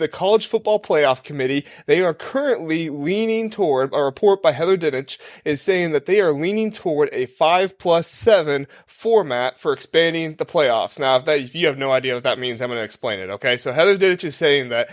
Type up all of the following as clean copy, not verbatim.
the College Football Playoff Committee, they are currently leaning toward, a report by Heather Dinich is saying that they are leaning toward a 5+7 format for expanding the playoffs. Now, if you have no idea what that means, I'm going to explain it, okay? So Heather Dinich is saying that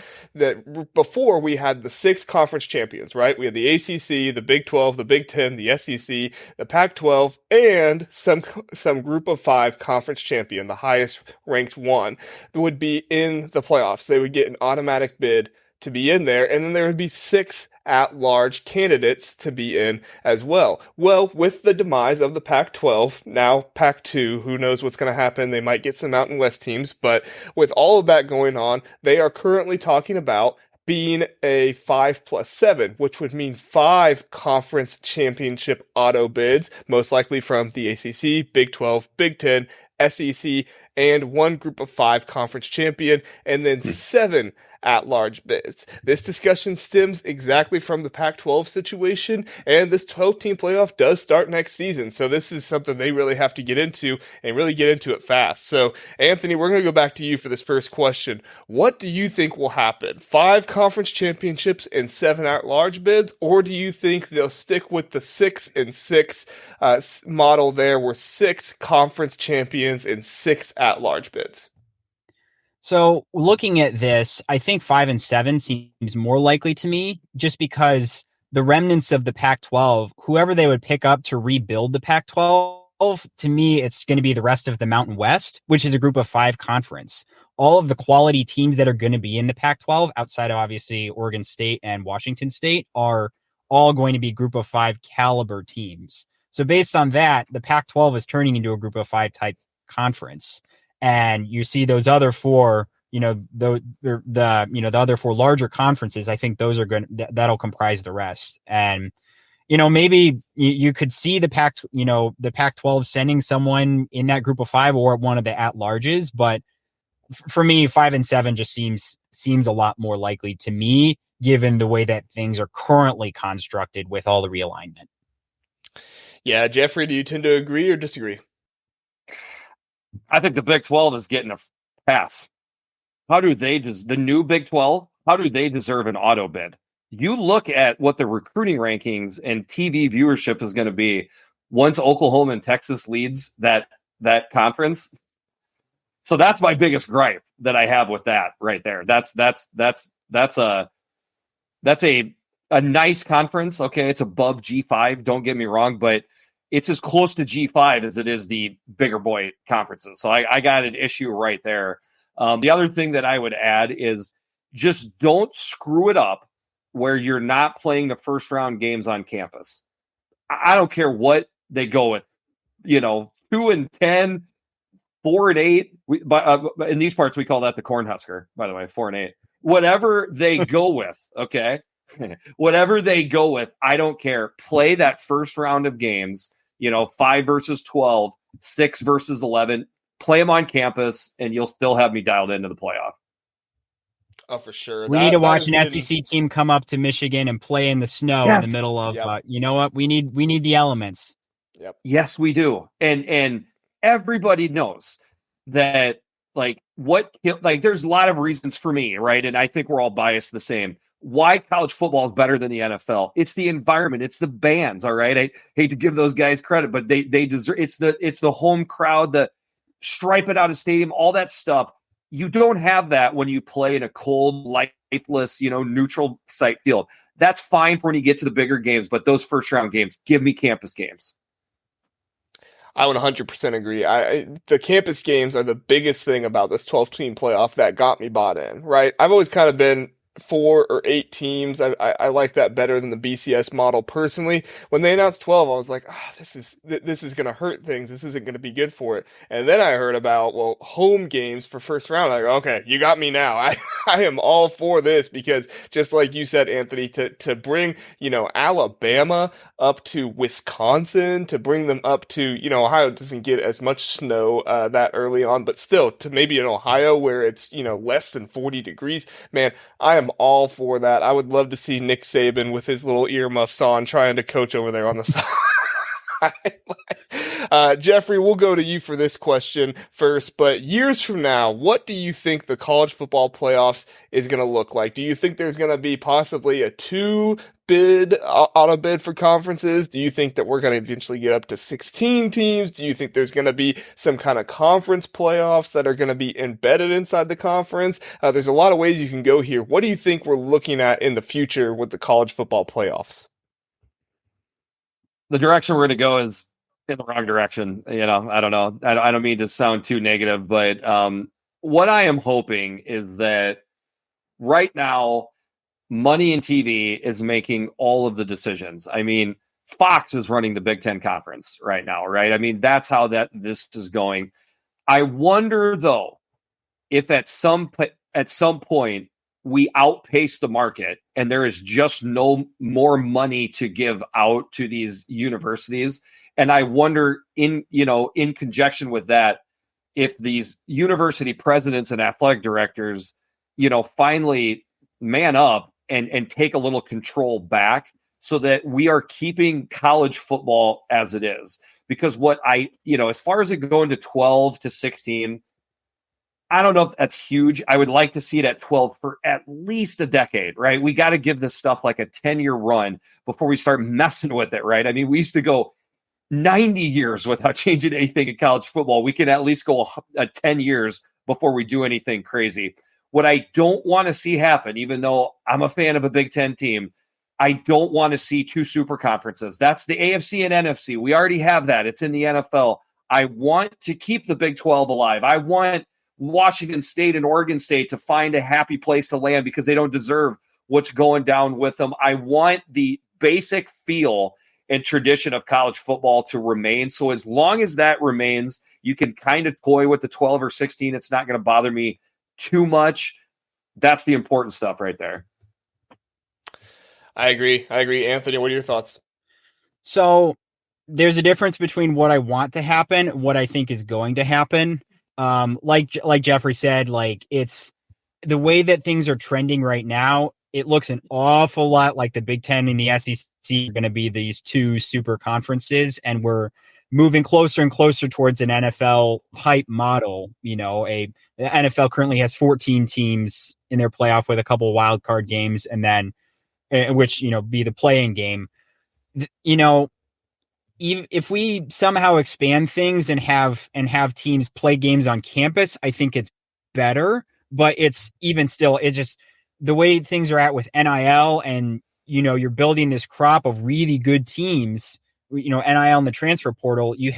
before we had the 6 conference champions, right? We had the ACC, the Big 12, the Big 10, the SEC, the Pac-12, and some group of 5 conference champion, the highest ranked one, would be in the playoffs. They would get an automatic bid to be in there, and then there would be 6 at-large candidates to be in as well. Well, with the demise of the Pac-12, now Pac-2, who knows what's going to happen? They might get some Mountain West teams, but with all of that going on, they are currently talking about being a 5+7, which would mean 5 conference championship auto bids, most likely from the ACC, Big 12, Big 10, SEC, and 1 group of 5 conference champion, and then 7 at-large bids. This discussion stems exactly from the Pac-12 situation, and this 12-team playoff does start next season, so this is something they really have to get into, and really get into it fast. So, Anthony, we're going to go back to you for this first question. What do you think will happen? 5 conference championships and 7 at-large bids, or do you think they'll stick with the 6-and-6 model there, where 6 conference champions and 6 at-large bids? So looking at this, I think 5 and 7 seems more likely to me, just because the remnants of the Pac-12, whoever they would pick up to rebuild the Pac-12, to me, it's going to be the rest of the Mountain West, which is a group of 5 conference. All of the quality teams that are going to be in the Pac-12, outside of obviously Oregon State and Washington State, are all going to be group of 5 caliber teams. So based on that, the Pac-12 is turning into a group of 5 type conference. And you see those other 4, the other 4 larger conferences. I think those are that'll comprise the rest. And maybe you could see the Pac-12 sending someone in that group of 5 or one of the at-larges. But for me, 5 and 7 just seems a lot more likely to me, given the way that things are currently constructed with all the realignment. Yeah, Jeffrey, do you tend to agree or disagree? I think the Big 12 is getting a pass. How do they the new Big 12? How do they deserve an auto bid? You look at what the recruiting rankings and TV viewership is going to be once Oklahoma and Texas leads that conference. So that's my biggest gripe that I have with that right there. That's a nice conference. Okay, it's above G5. Don't get me wrong, but it's as close to G5 as it is the bigger boy conferences. So I got an issue right there. The other thing that I would add is just don't screw it up where you're not playing the first round games on campus. I don't care what they go with, 2-10, 4-8. In these parts, we call that the Cornhusker, by the way, 4-8. Whatever they go with, okay? Whatever they go with, I don't care. Play that first round of games. 5 versus 12, 6 versus 11, play them on campus, and you'll still have me dialed into the playoff. Oh, for sure. We need to watch an SEC team come up to Michigan and play in the snow in the middle of, you know what? We need the elements. Yep. Yes, we do. And everybody knows that, there's a lot of reasons for me, right? And I think we're all biased the same. Why college football is better than the NFL? It's the environment. It's the bands. All right. I hate to give those guys credit, but they deserve. It's the home crowd, the stripe it out of stadium, all that stuff. You don't have that when you play in a cold, lifeless, neutral site field. That's fine for when you get to the bigger games, but those first round games, give me campus games. I would 100% agree. The campus games are the biggest thing about this 12-team playoff that got me bought in, right? I've always kind of been 4 or 8 teams. I like that better than the BCS model personally. When they announced 12, I was like, this is going to hurt things. This isn't going to be good for it. And then I heard about, home games for first round. I go, okay, you got me now. I am all for this, because just like you said, Anthony, to bring, Alabama up to Wisconsin, to bring them up to, Ohio doesn't get as much snow that early on, but still to maybe in Ohio where it's, less than 40 degrees, man, I am all for that. I would love to see Nick Saban with his little earmuffs on trying to coach over there on the side. Jeffrey, we'll go to you for this question first, but years from now, what do you think the college football playoffs is going to look like? Do you think there's going to be possibly a auto bid for conferences? Do you think that we're going to eventually get up to 16 teams? Do you think there's going to be some kind of conference playoffs that are going to be embedded inside the conference? There's a lot of ways you can go here. What do you think we're looking at in the future with the college football playoffs? The direction we're going to go is in the wrong direction. I don't know. I don't mean to sound too negative, but what I am hoping is that right now, money and TV is making all of the decisions. I mean, Fox is running the Big Ten Conference right now, right? I mean, that's how this is going. I wonder, though, if at some point we outpace the market and there is just no more money to give out to these universities. And I wonder in conjunction with that, if these university presidents and athletic directors, finally man up and take a little control back so that we are keeping college football as it is. Because as far as it going to 12 to 16, I don't know if that's huge. I would like to see it at 12 for at least a decade, right? We got to give this stuff like a 10-year run before we start messing with it, right? I mean, we used to go 90 years without changing anything in college football. We can at least go 10 years before we do anything crazy. What I don't want to see happen, even though I'm a fan of a Big Ten team, I don't want to see two super conferences. That's the AFC and NFC. We already have that. It's in the NFL. I want to keep the Big 12 alive. I want Washington State and Oregon State to find a happy place to land because they don't deserve what's going down with them. I want the basic feel and tradition of college football to remain. So as long as that remains, you can kind of toy with the 12 or 16. It's not going to bother me too much. That's the important stuff right there. I agree. Anthony, what are your thoughts? So there's a difference between what I want to happen, what I think is going to happen. Like Jeffrey said, like it's the way that things are trending right now. It looks an awful lot like the Big Ten and the SEC are going to be these two super conferences, and we're moving closer and closer towards an NFL hype model. The NFL currently has 14 teams in their playoff with a couple of wild card games, and then which be the play-in game. If we somehow expand things and have teams play games on campus, I think it's better. But it's even still, it's just the way things are at with NIL, and you're building this crop of really good teams. NIL and the transfer portal, you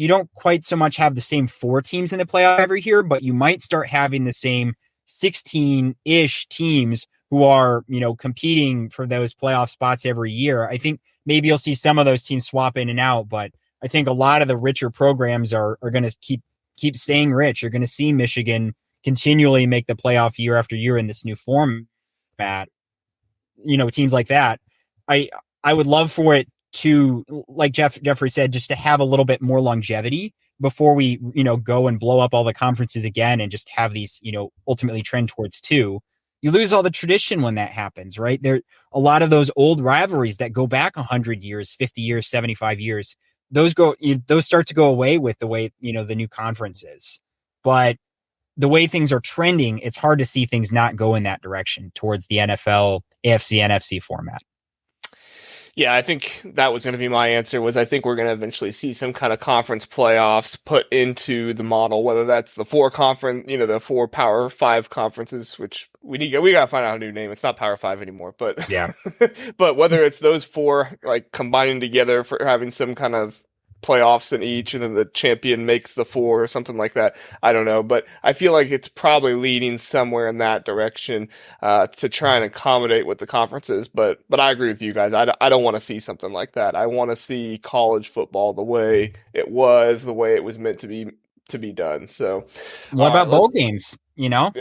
don't quite so much have the same 4 teams in the playoff every year, but you might start having the same 16-ish teams who are competing for those playoff spots every year. I think maybe you'll see some of those teams swap in and out, but I think a lot of the richer programs are going to keep staying rich. You're going to see Michigan continually make the playoff year after year in this new format. Teams like that. I would love for it to, like Jeffrey said, just to have a little bit more longevity before we, go and blow up all the conferences again and just have these, ultimately trend towards 2. You lose all the tradition when that happens, right? There a lot of those old rivalries that go back 100 years, 50 years, 75 years. Those start to go away with the way, the new conference is. But the way things are trending, it's hard to see things not go in that direction towards the NFL, AFC, NFC format. Yeah, I think that was going to be my answer. I think we're going to eventually see some kind of conference playoffs put into the model, whether that's the 4 the 4 Power 5 conferences, which we got to find out a new name. It's not Power 5 anymore, but yeah. But whether it's those 4 like combining together for having some kind of playoffs in each, and then the champion makes the 4 or something like that. I don't know, but I feel like it's probably leading somewhere in that direction to try and accommodate with the conferences. But I agree with you guys. I don't want to see something like that. I want to see college football the way it was meant to be done. So, what about bowl games? Yeah,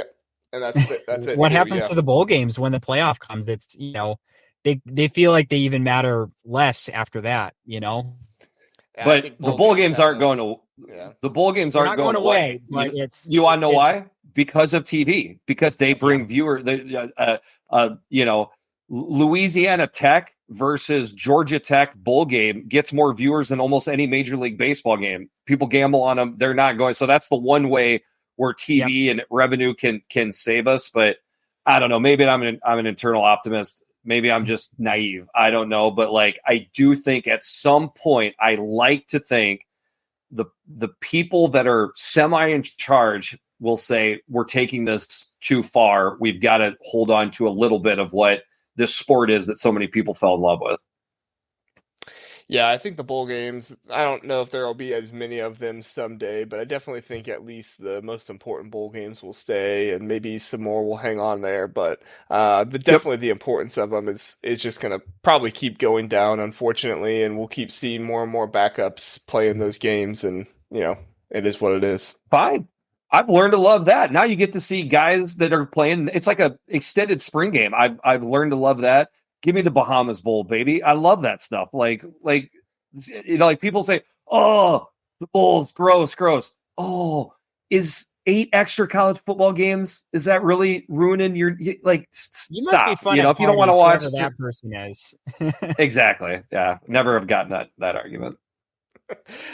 and that's it. What happens to the bowl games when the playoff comes? It's they feel like they even matter less after that. Yeah, but the bowl games aren't going to. Yeah. The bowl games aren't going away. But you want to know why? Because of TV. Because they bring Louisiana Tech versus Georgia Tech bowl game gets more viewers than almost any Major League Baseball game. People gamble on them; they're not going. So that's the one way where TV and revenue can save us. But I don't know. Maybe I'm an internal optimist. Maybe I'm just naive. I don't know. But like, I do think at some point, I like to think the people that are semi in charge will say, we're taking this too far. We've got to hold on to a little bit of what this sport is that so many people fell in love with. Yeah, I think the bowl games, I don't know if there will be as many of them someday, but I definitely think at least the most important bowl games will stay and maybe some more will hang on there. But definitely the importance of them is just going to probably keep going down, unfortunately, and we'll keep seeing more and more backups playing those games. And, it is what it is. Fine. I've learned to love that. Now you get to see guys that are playing. It's like a extended spring game. I've learned to love that. Give me the Bahamas Bowl, baby. I love that stuff. Like people say, oh, the bowl's gross. Oh, is 8 extra college football games? Is that really ruining your You stop? Must be fun if you don't want to watch that person is. Exactly. Yeah. Never have gotten that argument.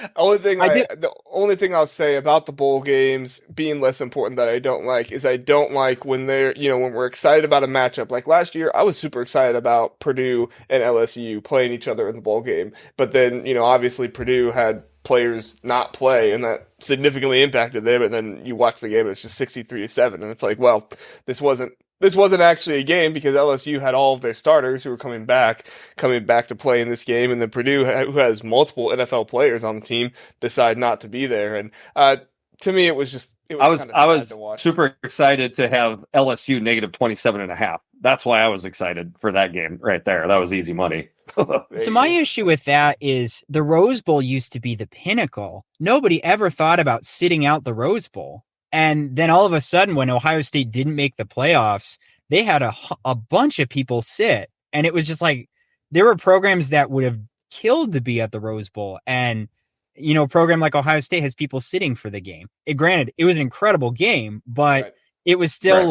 The only thing I'll say about the bowl games being less important that I don't like is I don't like when when we're excited about a matchup. Like last year, I was super excited about Purdue and LSU playing each other in the bowl game. But then, obviously Purdue had players not play and that significantly impacted them. And then you watch the game and it's just 63-7. And it's like, well, this wasn't actually a game because LSU had all of their starters who were coming back to play in this game, and then Purdue, who has multiple NFL players on the team, decide not to be there. And to me, it was I was super excited to have LSU negative 27.5. That's why I was excited for that game right there. That was easy money. So my issue with that is the Rose Bowl used to be the pinnacle. Nobody ever thought about sitting out the Rose Bowl. And then all of a sudden, when Ohio State didn't make the playoffs, they had a bunch of people sit. And it was just like, there were programs that would have killed to be at the Rose Bowl. And, a program like Ohio State has people sitting for the game. Granted, it was an incredible game, but it was still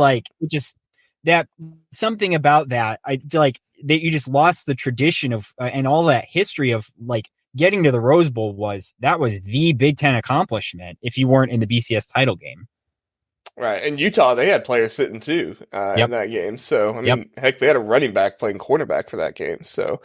that something about that. I feel like that you just lost the tradition of and all that history of like getting to the Rose Bowl was the Big Ten accomplishment if you weren't in the BCS title game. Right. And Utah, they had players sitting too in that game. So, I mean, heck, they had a running back playing cornerback for that game. So,